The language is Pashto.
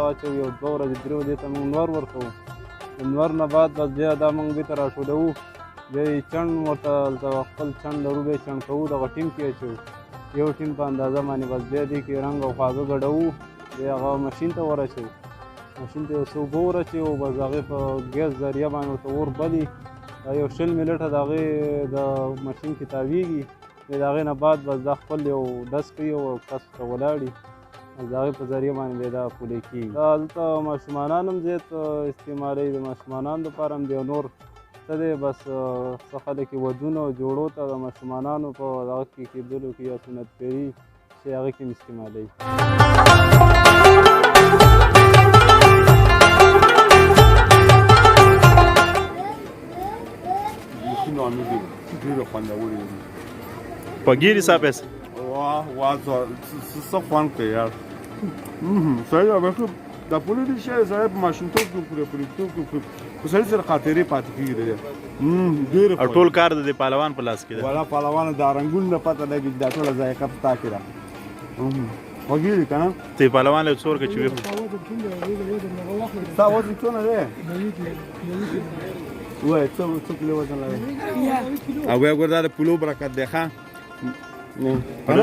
واچوو یو 2 ورځې 3 ورځې ته موږ نور ورکوو د نور نه بعد بس بیا دا موږ بېرته راټولوو بیا یې چڼ ورته هلته خپل چڼ لرو بیا یې چڼ کوو دغه ټیم کې اچوو یو ټیم په اندازه باندې بس بیا دې کې رنګ او خواږه ګډوو بیا هغه ماشین ته ورچوو ماشین ته یو څه اوبه ورچوو بس د هغې په ګیس ذریعه باندې ورته اور بلي دا یو 20 منټه د هغې د ماشین کې تاویږي بیا د هغې نه بعد بس دا خپل یو ډس کوي او کس ته ولاړي د هغې په ذریعه باندې بیا دا پولې کېږي دا هلته ماشومانان هم زیات استعمالوي د ماشومانانو دپاره هم دی نور څه دی بس څه خلک یې ودونو جوړو ته د ماشومانانو په دغه کې کېدلو کې یا سنت پیري چې هغې کې هم استعمالوي ډېره خوندورې دي په ګیرې ساپس واه څه خوند کوي یار سړی به دا پولې دي چې سړی په ماشومتوب کې پورې پولیتوب کې په سړي سره خاطرې پاتې کېږي ډېرې او ټول کار د پهلوان په لاس کې دی والا پهلوان د رنګونو نه پته لګي دا ټوله ذایقه په تا کې ده خوږې دي که نه ته پهلوان له څور کې چې وي ستا وزن څونه دی وایي څو کیلو وزن لري او وایي ګوره دا د پولو برکت دی ښه